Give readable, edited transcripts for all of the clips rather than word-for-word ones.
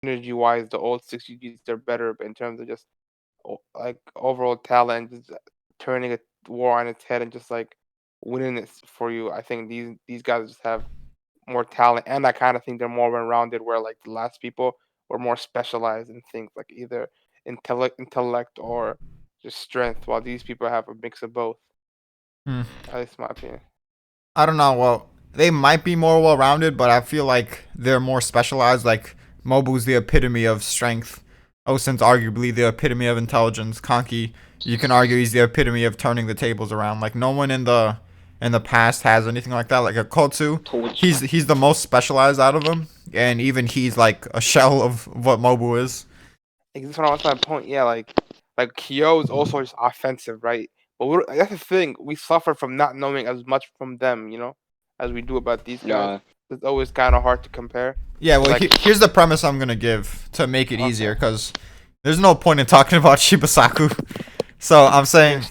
synergy wise, the old 6GGs they're better, but in terms of just like overall talent, just turning a war on its head and just like winning it for you. I think these guys just have more talent, and I kind of think they're more well-rounded. Where like the last people were more specialized in things like either intellect or just strength, while these people have a mix of both. Hmm. At least my opinion. I don't know. Well, they might be more well rounded, but I feel like they're more specialized. Like Mobu's the epitome of strength. Osin's arguably the epitome of intelligence. Conky, you can argue he's the epitome of turning the tables around. Like no one in the past has anything like that. Like a Kotsu, Torch. he's the most specialized out of them, and even he's like a shell of what Mobu is. That's what was my point. Yeah, like Kyo is also just offensive, right? But that's the thing. We suffer from not knowing as much from them, as we do about these guys. Yeah. It's always kind of hard to compare. Yeah, But well, like, here's the premise I'm gonna give to make it okay, easier, because there's no point in talking about Shibasaku. So I'm yeah, saying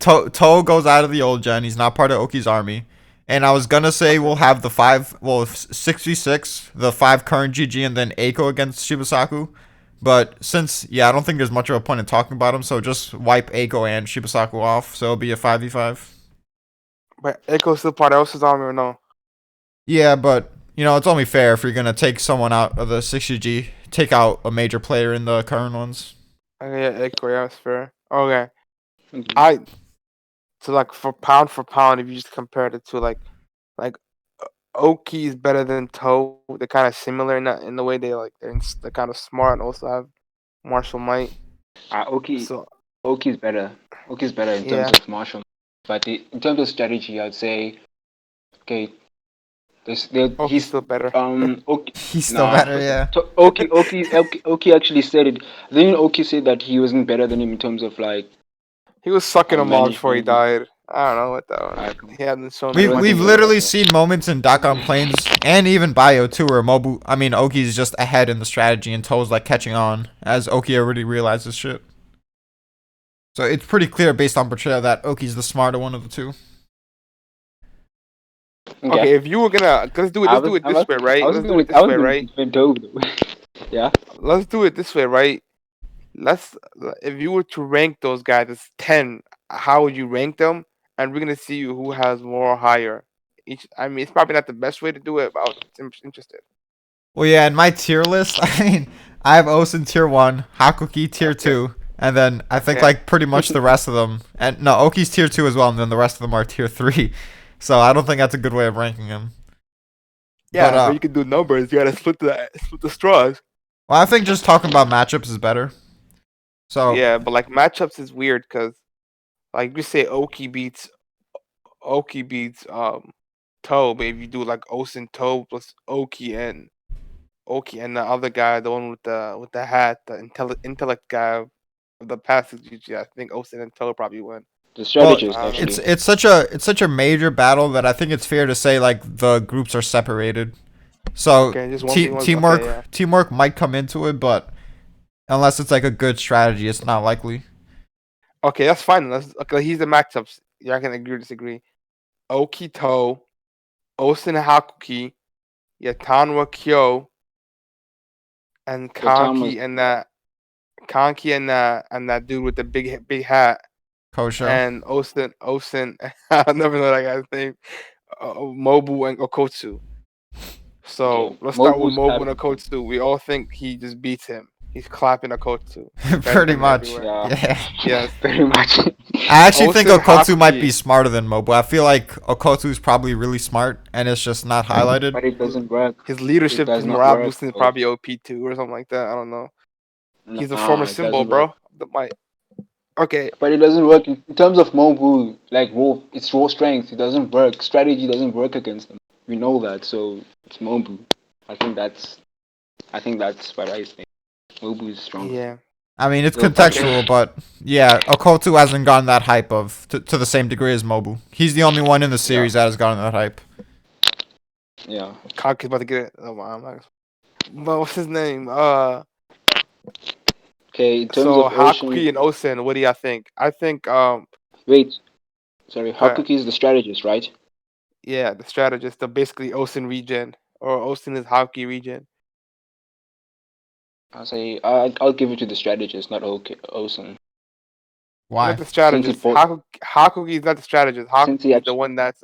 To goes out of the old gen. He's not part of Oki's army. And I was gonna say okay. we'll have the 6v6, the 5 current GG, and then Eiko against Shibasaku. But since, I don't think there's much of a point in talking about him, so just wipe Eiko and Shibasaku off, so it'll be a 5v5. But Echo's still part of Elsa's army or no? Yeah, but, it's only fair if you're gonna take someone out of the 6GG, take out a major player in the current ones. Okay, yeah, Echo, yeah, that's fair. Okay, Mhm. I so like for pound, if you just compare the two, like Oki is better than Toe. They're kind of similar in the way they're kind of smart and also have martial might. Oki So Oki's better. Oki's better in terms yeah, of martial, but in terms of strategy, I'd say okay. Oki's still better. Oki, He's still nah. better, yeah. Oki actually said it. Then Oki said that he wasn't better than him in terms of like He was sucking them off before he management. died. I don't know what that one. I, He hadn't shown I me We've don't much we've think he yet. was literally better. seen moments in Dakan Plains and even Bio too where Oki's just ahead in the strategy and Toe's like catching on as Oki already realizes shit. So it's pretty clear based on portrayal that Oki's the smarter one of the two. Okay. Okay, if you were gonna let's do it this way, I right? was Let's do it I this was way, gonna right? defend Dove though. Yeah. Let's do it this way, right? Let's if you were to rank those guys as 10, how would you rank them? And we're gonna see who has more higher. I mean, it's probably not the best way to do it, but I'm interested. Well, yeah, in my tier list, I have Osin tier 1, Hakuki tier Okay, 2, and then I think okay. like pretty much the rest of them. And no, Oki's tier 2 as well, and then the rest of them are tier 3. So I don't think that's a good way of ranking him. But Yeah, but you can do numbers. You gotta split the straws. well, I think just talking about matchups is better. So Yeah, but like matchups is weird because like you say Oki beats Toe, but if you do like Osin Toe plus Oki and the other guy, the one with the hat, the intellect guy of the past GG, I think Osin and Toe probably win. The Well, strategist I don't know. it's actually. it's such a major battle that I think it's fair to say like the groups are separated. So Okay, just 1v1. Okay, yeah. teamwork might come into it, but unless it's like a good strategy, it's not likely. Okay, that's fine. Okay, here's the matchups. Y'all can agree or disagree. Oki Toe, Osin Hakuki, Yatanwa Kyo, and The time was Kanki and that dude with the big hat. Kosho. And Osin, I'll never know that guy's name. Mobu and Okotsu. So okay. let's start with Mobu's Mobu and having Okotsu. We all think he just beats him. He's clapping Okotsu. He's better Pretty than him much. everywhere. yeah. Yeah. Yes. Very much. I actually think Osin Okotsu might be Hakuki. smarter than Mobu. I feel like Okotsu is probably really smart and it's just not highlighted. But it doesn't work. His It leadership, does his not morale work. boosting is Though. probably OP too or something like that. I don't know. He's a former No, it symbol, doesn't work. bro. The might. Okay. But it doesn't work in terms of Mobu. Like raw, it's raw strength. It doesn't work. Strategy doesn't work against them. We know that. So it's Mobu. I think that's. I think that's what I think. Mobu is stronger. Yeah. I mean, it's They'll probably. Okay. contextual, but yeah, Okotsu hasn't gotten that hype to the same degree as Mobu. He's the only one in the Yeah. series that has gotten that hype. Yeah. Kanki's about to get it. Oh, wow, I'm not. But what's his name? Okay. In terms So of Ocean. Hakuki and Osen. What do y'all think? I think Wait. Sorry. uh, Hakuki is the strategist, right? yeah, the strategist, the basically Osen region or Osen is Hakuki region. I'll give it to the strategist, not Osen. Why? Not the Since strategist. Hakugi is not the strategist. since he Hakugi is the actually, one that's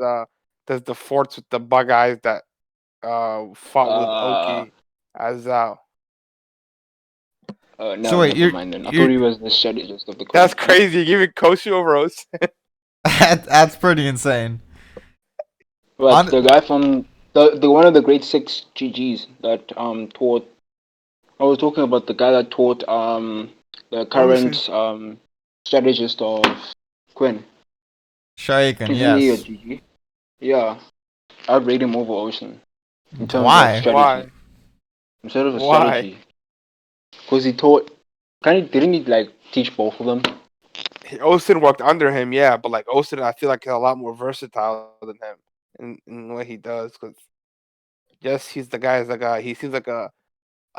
does the forts with the bug eyes that fought with uh, Oki as Zao. no, So wait, never mind then. I thought he was the strategist of the That's Queen. crazy. You're giving Koshu over Osen. that's pretty insane. But On, the guy from the one of the great six GGs that taught. I was talking about the guy that taught the current strategist of Quinn. Shaken, Isn't he a yes. GG? Yeah, I'd rate him over Ocean in terms of Why? strategy. Why? Instead of a Why? strategy, because he taught. Didn't he like teach both of them? Osen worked under him, yeah, but like Osen, I feel like he's a lot more versatile than him in what he does. Because yes, he's the guy. He seems like a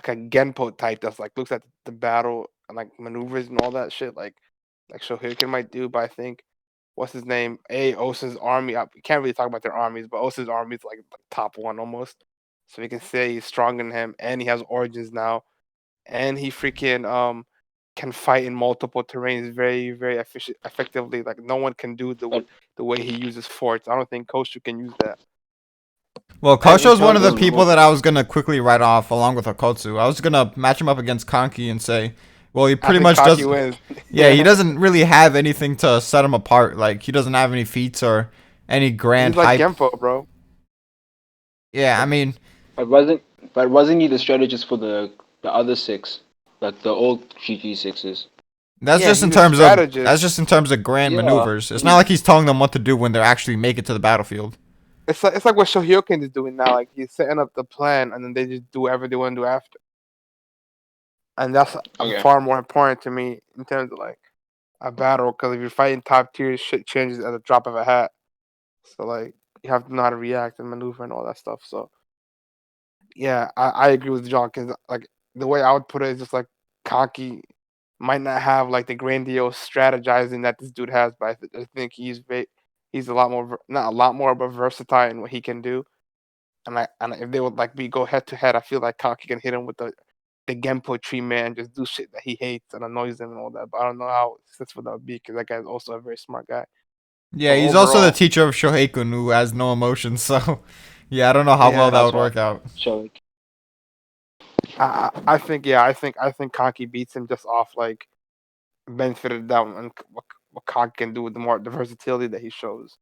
Genpo type that's like looks at the battle and like maneuvers and all that shit like Shohirkin might do. But I think what's his name? Osa's army. We can't really talk about their armies, but Osa's army is like top one almost. So we can say he's stronger than him, and he has origins now, and he freaking can fight in multiple terrains very effectively. Like no one can do But the way he uses forts. I don't think Koshu can use that. Well, And in Kosho's one of terms the of people that I was gonna quickly write off along with Okotsu. I was gonna match him up against Kanki and say, well, he I pretty think much Kaki does. wins. Yeah, he doesn't really have anything to set him apart. Like he doesn't have any feats or any grand He's like hype. Genpo, bro. Yeah, I mean, but wasn't he the strategist for the other six, like the old GG6s? that's Yeah, just in he's a terms of strategist. grand Yeah. maneuvers. It's not like he's telling them what to do when they actually make it to the battlefield. It's like what Shohyoken is doing now. Like he's setting up the plan, and then they just do whatever they want to do after. And that's Okay. far more important to me in terms of like a battle. Because if you're fighting top tier, shit changes at the drop of a hat. So like you have to know how to react and maneuver and all that stuff. So yeah, I agree with John. Because like the way I would put it is just like Kanki might not have like the grandiose strategizing that this dude has, but I think he's a lot more not a lot more, but versatile in what he can do. And if they would like be go head to head, I feel like Kanki can hit him with the Genpo tree man, just do shit that he hates and annoys him and all that. But I don't know how successful that would be because that guy's also a very smart guy. Yeah, But he's also the overall, teacher of Shoheikun who has no emotions. So, yeah, I don't know how well yeah, that That's would why. work out. So I think yeah, I think Kanki beats him just off like benefit of the doubt and what Kanki can do with the versatility that he shows.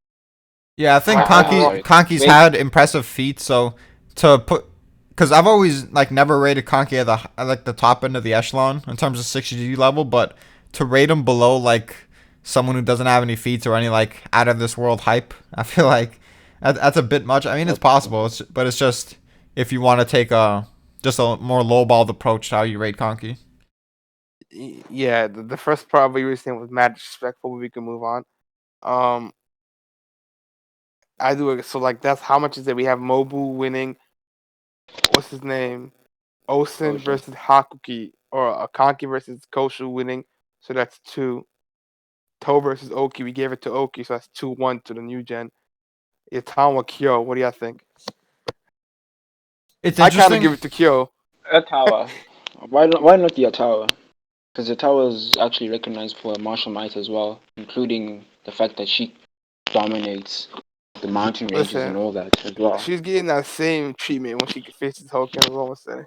Yeah, I think I Overall, disagree. Kanki's Wait, had impressive feats. So to put, because I've always like never rated Kanki at like the top end of the echelon in terms of 60G level, but to rate him below like someone who doesn't have any feats or any like out of this world hype, I feel like that's a bit much. I mean, it's possible, but it's just if you want to take a just a more lowballed approach to how you rate Kanki. yeah, the first part we were saying was mad disrespectful. But we can move on. Um, I do it. So like that's how much is it? We have Mobu winning. What's his name? Osen Ocean. versus Hakuki, or Kanki versus Koshu winning. So that's 2. To versus Oki. We gave it to Oki, so that's 2-1 to the new gen. Itawa Kyo. What do you think? It's I kind of interesting. give it to Kyo. Atawa. Why not the Atawa? Because Atawa is actually recognized for martial might as well, including the fact that she dominates the mountain ranges and Listen, all that as well. she's getting that same treatment when she faces Hoken as well. Say.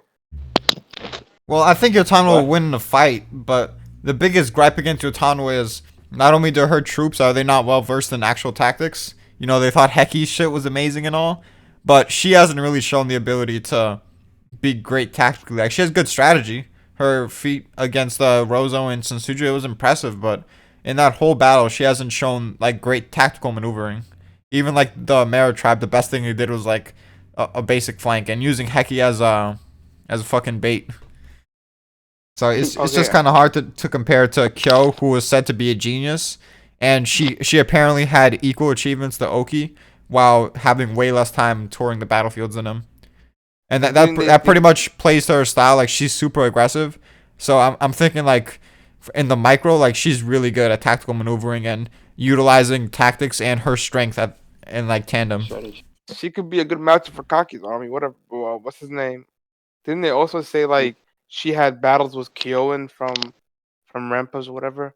Well, I think Yotano will What? win the fight, but the biggest gripe against Yotano is not only do her troops are they not well versed in actual tactics. You know, they thought Heki's shit was amazing and all, but she hasn't really shown the ability to be great tactically. Like she has good strategy. Her feat against Rozo and Sensuju was impressive, but in that whole battle, she hasn't shown like great tactical maneuvering. Even like the Mera tribe, the best thing they did was like a basic flank and using Heki as a fucking bait. So it's just Okay. kind of hard to compare to Kyo, who was said to be a genius, and she apparently had equal achievements to Oki while having way less time touring the battlefields than him. And Didn't they that pretty much plays to her style. Like she's super aggressive. So I'm thinking like in the micro, like she's really good at tactical maneuvering and utilizing tactics and her strength in like tandem. Strategy. she could be a good matchup for Kanki's army. Whatever. What's his name? Didn't they also say like she had battles with Kyoan from Rempas or whatever. Or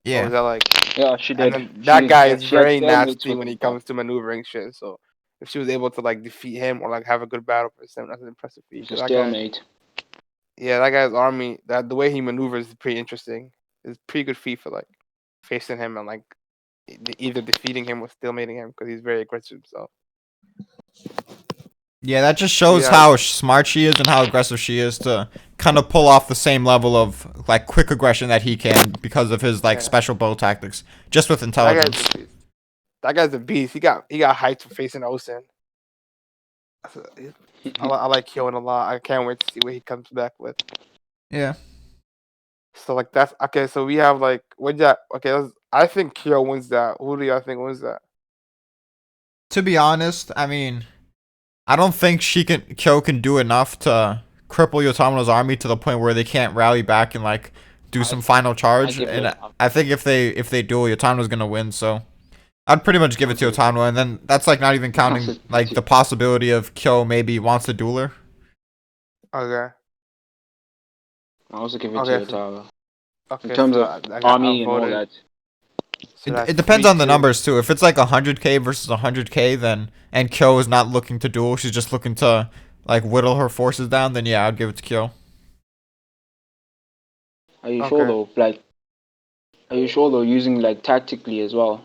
Yeah. was that like? Yeah, she And did. then that guy is She had very stalemates nasty with when he him, comes to maneuvering shit. So if she was able to like defeat him or like have a good battle for him, that's an impressive feat. It's a 'Cause that guy, stalemate. yeah, that guy's army, that the way he maneuvers is pretty interesting. It's pretty good feat for like facing him and like either defeating him or stalemating him because he's very aggressive himself. Yeah, that just shows Yeah. how smart she is and how aggressive she is to kind of pull off the same level of like quick aggression that he can because of his like Yeah. special bow tactics, just with That intelligence. guy's a beast. That guy's a beast. He got hyped for facing Osen. So, I like Kyoan a lot. I can't wait to see what he comes back with. Yeah. So like that's okay. So we have like what that? Okay, I think Kyo wins that. Who do y'all think wins that? To be honest, I mean, I don't think Kyo can do enough to cripple Yotamura's army to the point where they can't rally back and like do some final charge. give And it- I think if they do, Yotamura's gonna win. So I'd pretty much give it to Yotamura, and then that's like not even counting like the possibility of Kyo maybe wants to duel her. Okay. I also give it Okay, to Yotaro. Okay. In terms so of I got army and all outvoted. that. So that's It depends on the 3-2. numbers too. If it's like 100k versus 100k, then and Kyo is not looking to duel, she's just looking to like whittle her forces down. Then yeah, I'd give it to Kyo. Are you sure Okay. though? Like, are you sure though? Using like tactically as well.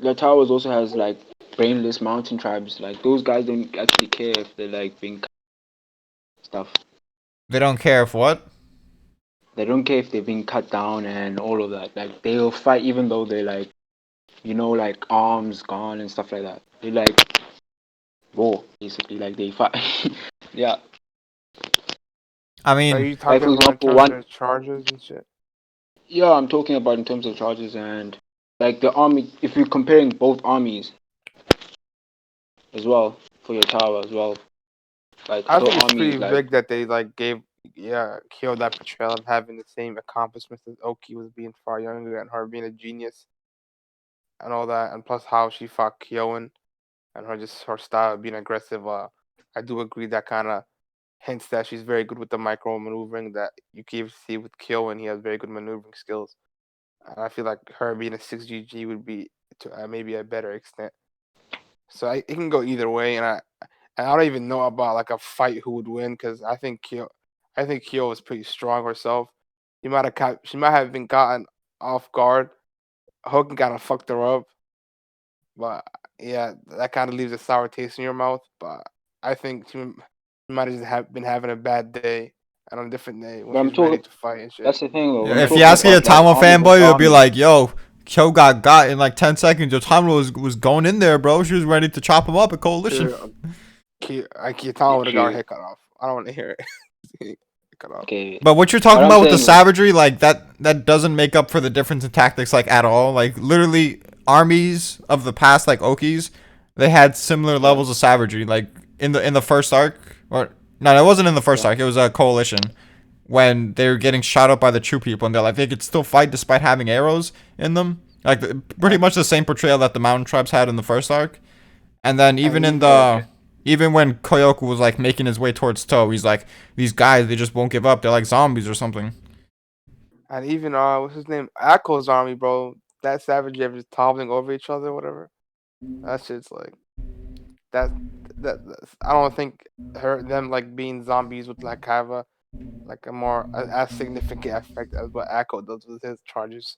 Yotaro also has like brainless mountain tribes. Like those guys don't actually care if they're like being stuff. They don't care if what. They don't care if they're being cut down and all of that. Like they'll fight even though they're like, like arms gone and stuff like that. They like war basically. Like they fight. Yeah. I Are mean, you talking for about in example, terms one- of charges and shit? Yeah, I'm talking about in terms of charges and like the army. If you're comparing both armies as well for your tower as well, like I her think it's army pretty is like big that they like gave Kyo that portrayal of having the same accomplishments as Oki was being far younger and her being a genius and all that, and plus how she fought Kyoan and her style of being aggressive. I do agree that kind of hints that she's very good with the micro maneuvering that you can even see with Kyoan. He has very good maneuvering skills, and I feel like her being a 6GG would be to maybe a better extent. So it can go either way, and I don't even know about like a fight who would win because I think Kyo was pretty strong herself. She might have been gotten off guard. Hogan kind of fucked her up, but yeah, that kind of leaves a sour taste in your mouth. But I think she might have just been having a bad day and on a different day when But I'm she's ready talking- to fight and shit. that's the thing though. I'm if talking you ask a about, like, Yotama army fanboy, versus you'll be army. like, "Yo, Kyo got in like 10 seconds. Yotamura was going in there, bro. She was ready to chop him up at Coalition." Kiyotama would have got her True. head cut off. I don't want to hear it. Cut off. Okay. But what you're talking What I'm about with the saying is- savagery, like that doesn't make up for the difference in tactics, like at all. Like literally, armies of the past, like Okis, they had similar levels of savagery. Like in the first arc, or no, it wasn't in the first arc. It was a Coalition when they were getting shot up by the true people, and they're like they could still fight despite having arrows in them. Like pretty much the same portrayal that the mountain tribes had in the first arc. And then even in the even when Koyoku was like making his way towards Toe, he's like, these guys, they just won't give up. They're like zombies or something. And even what's his name? Akko's army, bro. That savagery of just toppling over each other, whatever. That shit's like that. I don't think them like being zombies with like have like a more as significant effect as what Akko does with his charges.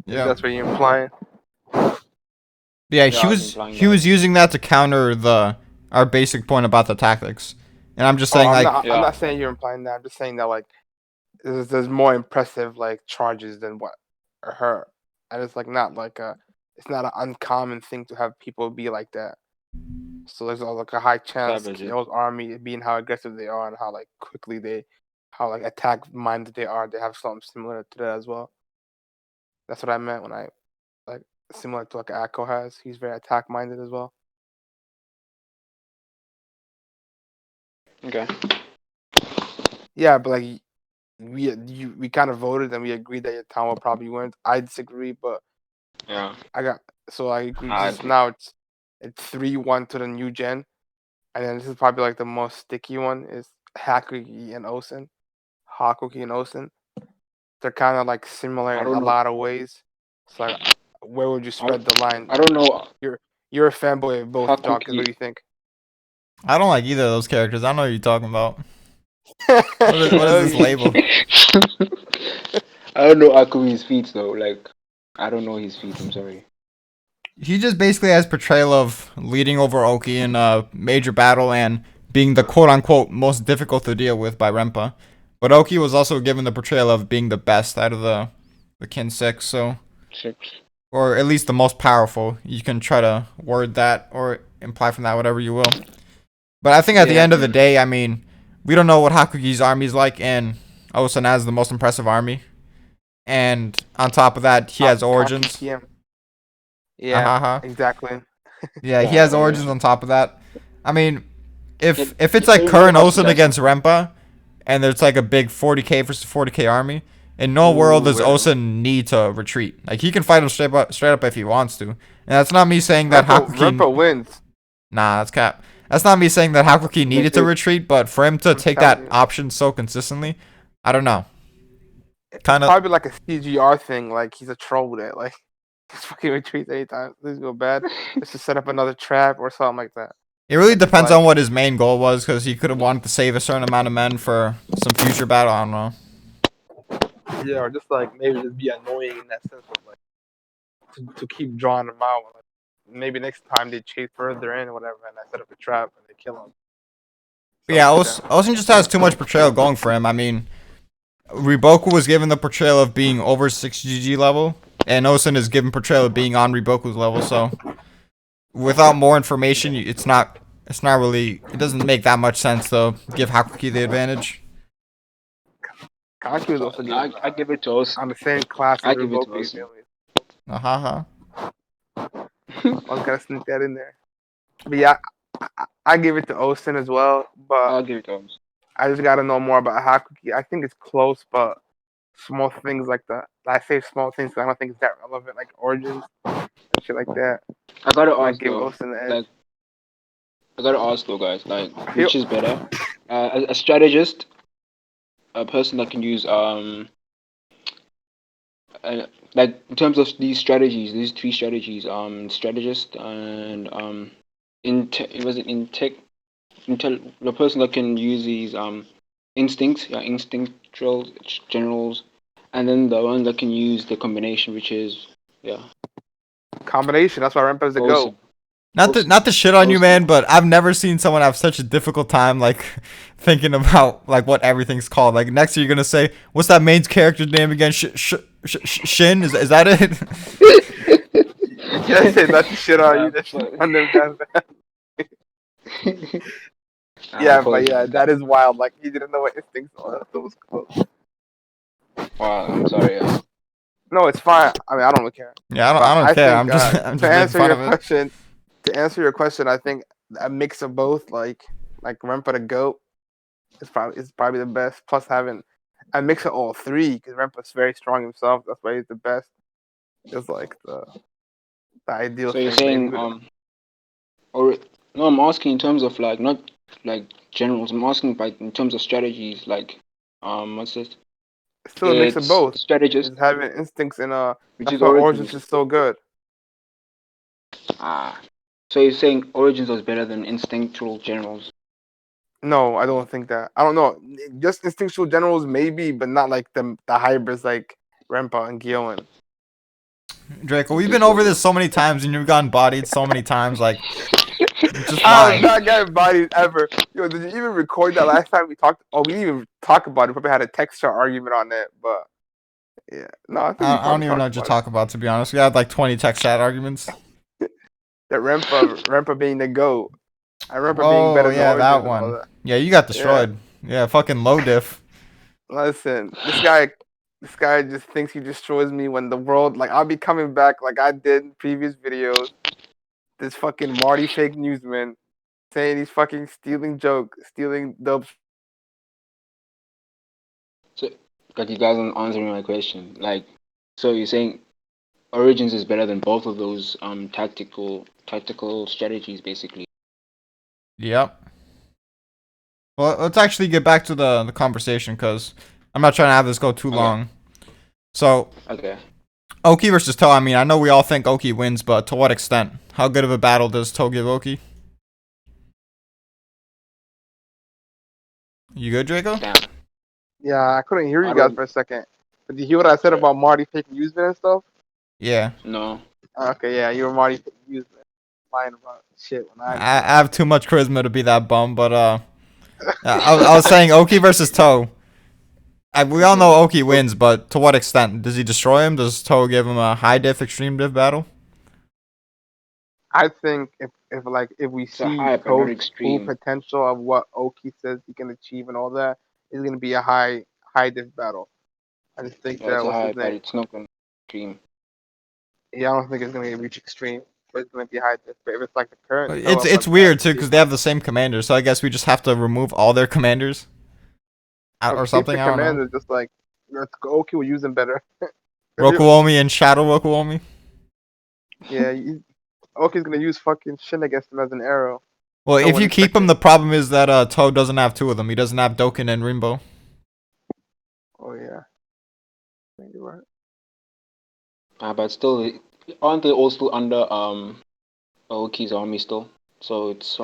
Yeah. That's what you're implying. Yeah, Yeah, I was implying he that. was using that to counter our basic point about the tactics. And I'm just saying I'm, like not, Yeah. I'm not saying you're implying that. I'm just saying that like there's more impressive like charges than what her, and it's like not like it's not an uncommon thing to have people be like that. So there's like a high chance Savage, yeah. Kyo's army being how aggressive they are and how like how like attack minded they are. They have something similar to that as well. That's what I meant when I like similar to like Akko has. He's very attack minded as well. Okay. Yeah, but like we kind of voted and we agreed that Yotama probably wins. I disagree, but Yeah. I agree. I Just agree. now it's 3-1 to the new gen, and then this is probably like the most sticky one is Hakugi and Osen. Hakuki and Osen. They're kind of like similar I in don't a know. lot of ways. It's like, where would you spread the line? I don't know. You're a fanboy of both, Jock. What Hakuki. do you think? I don't like either of those characters. I don't know what you're talking about. What is this label? I don't know Akumi's feats though. Like, I don't know his feats. I'm sorry. He just basically has portrayal of leading over Oki in a major battle and being the quote-unquote most difficult to deal with by Rempa. But Oki was also given the portrayal of being the best out of the Kin 6, so... Or at least the most powerful. You can try to word that or imply from that whatever you will. But I think at the end of the day, I mean, we don't know what Hakugi's army's like, and Osen has the most impressive army. And on top of that, he has origins. Yeah, exactly. Yeah, he has origins on top of that. I mean, if it's like current Osen against Rempa, and there's like a big 40k versus 40k army, in no world does Osen need to retreat. Like, he can fight him straight up if he wants to. And that's not me saying that Hakuki... Rempa wins. Nah, that's cap. That's not me saying that Hakuki needed to retreat, but for him to take that option so consistently, I don't know. Kind of probably like a CGR thing. Like, he's a troll with it. Like, just fucking retreats anytime things go bad. Let's just set up another trap or something like that. It really depends on what his main goal was, because he could have wanted to save a certain amount of men for some future battle. I don't know. Yeah, or just like maybe just be annoying in that sense of like to keep drawing them out. Like, maybe next time they chase further in or whatever, and I set up a trap and they kill him. Yeah, Osen just has too much portrayal going for him. I mean, Riboku was given the portrayal of being over 6 GG level, and Osen is given portrayal of being on Riboku's level. So, without more information, it's not really. It doesn't make that much sense to give Hakuki the advantage. Kanki was also given, I give it to us. on the same class I as give it to Riboku. us. I was gonna sneak that in there. But yeah, I give it to Osen as well. But I'll give it to us. I just gotta know more about Hakuki. I think it's close, but small things like that. I say small things because I don't think it's that relevant, like origins and shit like that. I gotta I ask give though. Osen the edge. Like, I gotta ask though, guys. Like, which is better? A strategist, a person that can use like in terms of these strategies, these 3 strategies, strategist and the person that can use these instincts, instinctual generals, and then the one that can use the combination, which is Combination. That's why Rempa's the GOAT. Not to shit on you, man, but I've never seen someone have such a difficult time like thinking about like what everything's called. Like, next you're gonna say, what's that main character's name again? Shin? Is that it? Yeah, I say not to shit on you. That's on them guys. Yeah, but yeah, that is wild. Like, he didn't know what instincts are. That was cool. Wow, I'm sorry. No, it's fine. I mean, I don't really care. Yeah, I don't care. Think, I'm just to answer your question. To answer your question, I think a mix of both, like Rempa the GOAT, is probably the best. Plus having a mix of all 3, because Rempa's very strong himself. That's why he's the best. It's like the ideal. So you're saying or no? I'm asking in terms of like not like generals. I'm asking in terms of strategies. Like what's this? It's still a mix of both. Strategist is having instincts in which that's is why Origins is so good. So you're saying Origins was better than instinctual generals? No, I don't think that. I don't know. Just instinctual generals maybe, but not like the hybrids like Rempa and Gyoen. Draco, we've been over this so many times, and you've gotten bodied so many times. Like, just I'm not getting bodied ever. Yo, did you even record that last time we talked? Oh, we didn't even talk about it. We probably had a text chat argument on it, but yeah, no. I don't even know what to talk about. To be honest, we had like 20 text chat arguments. That Rempa being the GOAT. I remember being better than that one. Yeah, you got destroyed. Yeah, fucking low diff. Listen, this guy just thinks he destroys me when the world, like, I'll be coming back like I did in previous videos. This fucking Marty fake newsman saying he's fucking stealing dubs. So, you guys aren't answering my question. Like, so you're saying Origins is better than both of those tactical strategies, basically. Yep. Well, let's actually get back to the conversation, because I'm not trying to have this go too Okay. long. So, Okay. Oki versus Toe. I mean, I know we all think Oki wins, but to what extent? How good of a battle does Toe give Oki? You good, Draco? Damn. Yeah, I couldn't hear I you guys don't. for a second. But did you hear what I said about Marty taking Usman and stuff? Yeah. No. Okay, yeah, you were Marty taking Usman. Lying about shit when I I have too much charisma to be that bum, but I was saying Oki versus Toe. We all know Oki wins, but to what extent? Does he destroy him? Does Toe give him a high diff, extreme diff battle? I think if we It's a see high, but not Toad's full extreme. potential of what Oki says he can achieve and all that, it's gonna be a high diff battle. I just think Yeah, that it's a what's high, his but name? it's not gonna be extreme. Yeah, I don't think it's gonna reach extreme, but it's gonna be high diff. But if it's like the current Toe, It's I weird can too see because they have the same commander, so I guess we just have to remove all their commanders or or keep the something. I don't know. commander just like Oki will use them better. Rokuomi and Shadow Rokuomi. Yeah, Oki's gonna use fucking Shin against him as an arrow. Well, No if one you keep him, expected. the problem is that Toe doesn't have two of them. He doesn't have Doken and Rimbo. Oh yeah, you're right. But still, aren't they all still under Aoki's army still? So it's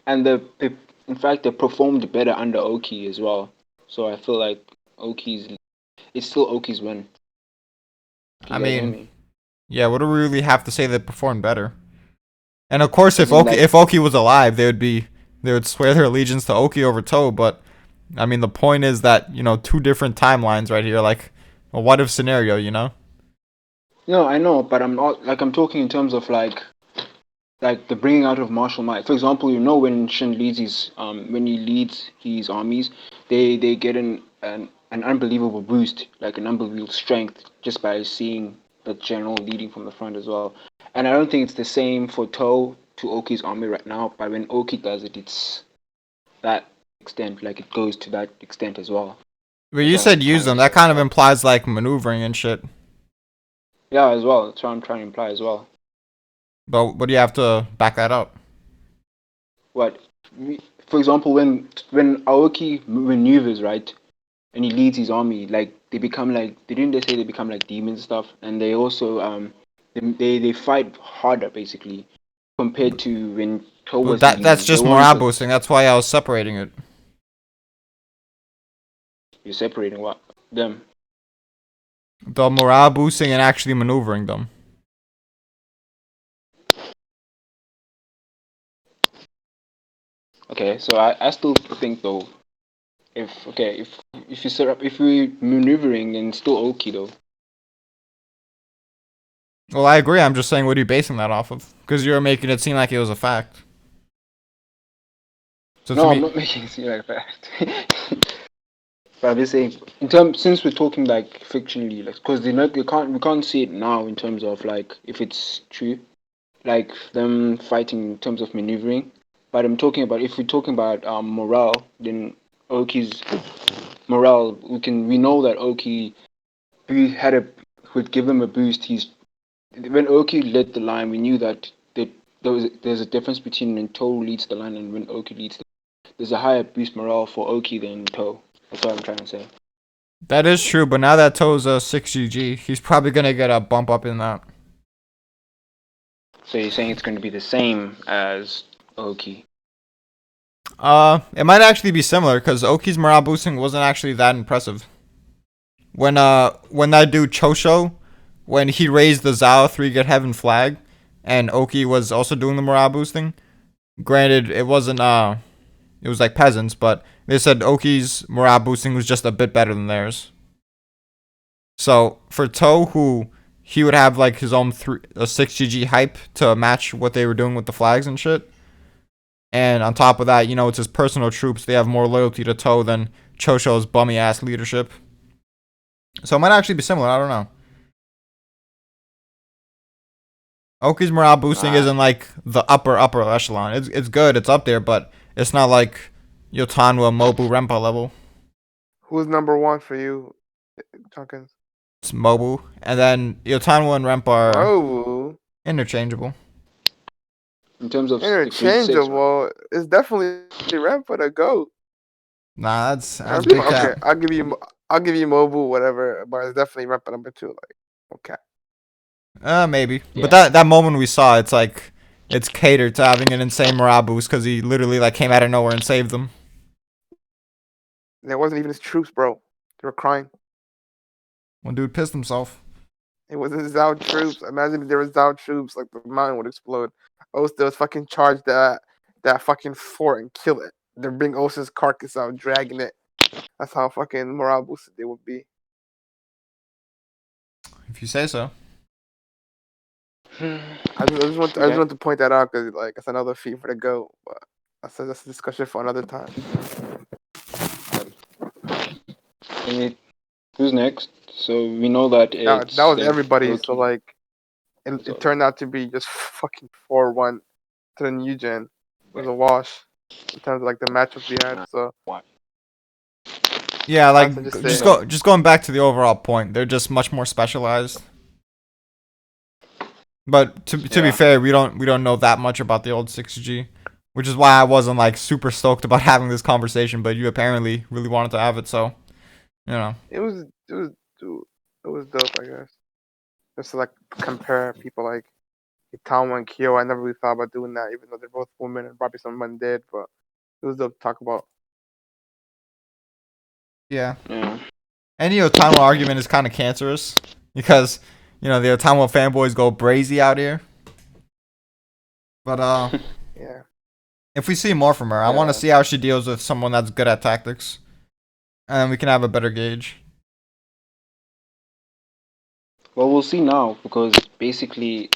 and in fact they performed better under Oki as well. So I feel like Oki's it's still Oki's win. I You guys hear mean, me? yeah. What do we really have to say that performed better? And of course, Isn't that If Oki was alive, they would swear their allegiance to Oki over Toe. But I mean, the point is that two different timelines right here, like a what if scenario. no? I know, but I'm not like I'm talking in terms of like the bringing out of martial might. For example, when Shin leads his when he leads his armies, they get an unbelievable boost, like an unbelievable strength just by seeing the general leading from the front as well. And I don't think it's the same for Toe to Oki's army right now, but when Oki does it, it's that extent, like it goes to that extent as well. But That's you what I'm said use trying them. to That say. kind of implies like maneuvering and shit. Yeah, as well. That's what I'm trying to imply as well. But what do you have to back that up? What, for example, when Aoki maneuvers, right, and he leads his army, like they become like didn't they say they become like demons and stuff, and they also they fight harder basically compared to when Toe But was leading that's them. They just weren't morale as boosting. That's why I was separating it. you're separating what them. The morale boosting and actually maneuvering them. Okay, so I still think though if you set up if we maneuvering then still Oki though. Well, I agree. I'm just saying, what are you basing that off of? Because you're making it seem like it was a fact. So to No, I'm me, not making it seem like that. But I'm just saying, in terms since we're talking like fictionally, like because we can't see it now in terms of like if it's true, like them fighting in terms of maneuvering. But I'm talking about if we're talking about morale, then Oki's morale. We know that Oki we had a would give him a boost. He's when Oki led the line, we knew that there's a difference between when Toe leads the line and when Oki leads. There's a higher boost morale for Oki than Toe. That's what I'm trying to say. that is true. But now that Toe's a 6GG, he's probably gonna get a bump up in that. So you're saying it's going to be the same as Oki? It might actually be similar because Oki's morale boosting wasn't actually that impressive. When that dude Chosho, when he raised the Zao 3 Get Heaven flag, and Oki was also doing the morale boosting. Granted, it wasn't it was like peasants, but they said Oki's morale boosting was just a bit better than theirs. So for Toe, who he would have like his own a 6GG hype to match what they were doing with the flags and shit. And on top of that, it's his personal troops. They have more loyalty to Toe than Chosho's bummy ass leadership. So it might actually be similar. I don't know. Oki's morale boosting isn't like the upper echelon. It's good. It's up there, but it's not like Yotanwa, Mobu, Rempa level. Who's number one for you, Junkins? It's Mobu, and then Yotanwa and Rempa are Oh, interchangeable. In terms of the grade 6, right? interchangeable. It's definitely Ramp for the GOAT. Nah, that's I'll big okay, cap. I'll give you mobile, whatever, but it's definitely rep number 2. Like, okay. Maybe. Yeah. But that moment we saw, it's like it's catered to having an insane morale boost because he literally like came out of nowhere and saved them. And it wasn't even his troops, bro. They were crying. One dude pissed himself. It wasn't Zao troops. Imagine if there was Zao troops, like the mountain would explode. Osta was fucking charge that fucking fort and kill it. Then bring Osa's carcass out, dragging it. That's how fucking morale boosted they would be. If you say so. I just want to point that out because like it's another feat for the GOAT, but that's a discussion for another time. And who's next? So we know that it's That was like, everybody. So Loki. like it turned out to be just fucking 4-1 to the new gen. It was a wash in terms of like the matchups we had. So Yeah, like That's what I'm just just going back to the overall point, they're just much more specialized. But to be Yeah. fair, we don't know that much about the old 6G, which is why I wasn't like super stoked about having this conversation. But you apparently really wanted to have it, so you know. it was dope, I guess. Just to like compare people like Itawa and Kyo. I never really thought about doing that, even though they're both women and probably some men did. But it was dope to talk about. Yeah. Yeah. Any Otama argument is kind of cancerous because the Otama fanboys go brazy out here. But Yeah. if we see more from her, I want to see how she deals with someone that's good at tactics, and we can have a better gauge. Well, we'll see now because basically,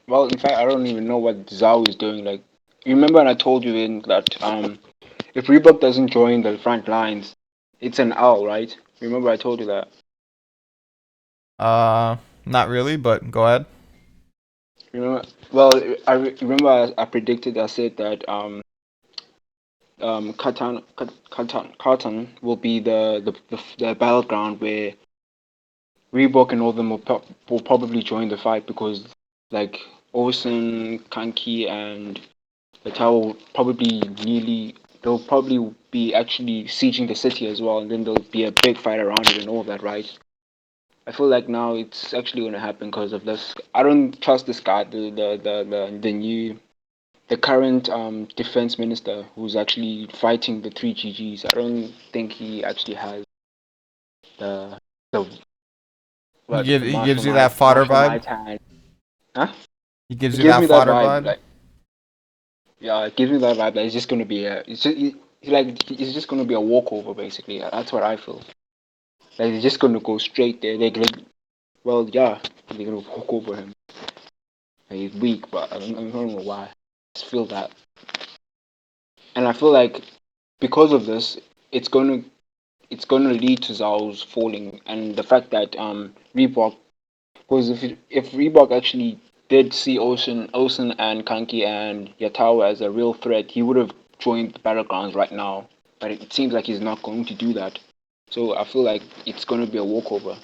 well, in fact, I don't even know what Zhao is doing. Like, you remember when I told you in that if Reebok doesn't join the front lines, it's an L, right? Remember I told you that. Not really, but go ahead. Remember? Well, remember I predicted. I said that Katan will be the battleground where Reebok and all them will probably join the fight because like Ocean, Kanki, and Latau will probably they'll probably be actually sieging the city as well, and then there'll be a big fight around it and all that, right? I feel like now it's actually going to happen because of this. I don't trust this guy, the current defense minister who's actually fighting the 3GGs. I don't think he actually has the He gives you that fodder vibe. hand. Huh? He gives It you gives that me that fodder vibe. vibe. Like, yeah, it gives me that vibe. That it's just gonna be it's just gonna be a walkover basically. That's what I feel. Like they're just gonna go straight there. Well, yeah, they're gonna walk over him. Like, he's weak, but I don't know why. I just feel that, and I feel like because of this, it's gonna lead to Zhao's falling, and the fact that Reebok. Because if Reebok actually did see Ocean and Kanki and Yatawa as a real threat, he would have joined the battlegrounds right now. But it seems like he's not going to do that. So I feel like it's going to be a walkover.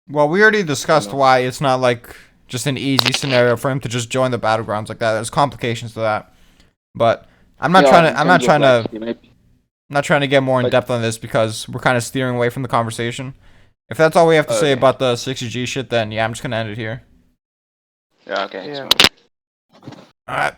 Well, we already discussed No. why it's not like just an easy scenario for him to just join the battlegrounds like that. There's complications to that. But I'm not Yeah, in not terms of, trying like, to he might be- I'm not trying to get more in But- depth on this because we're kind of steering away from the conversation. If that's all we have to say Okay. about the 60G shit, then yeah, I'm just gonna end it here. Yeah, okay. Yeah. It's fine. All right.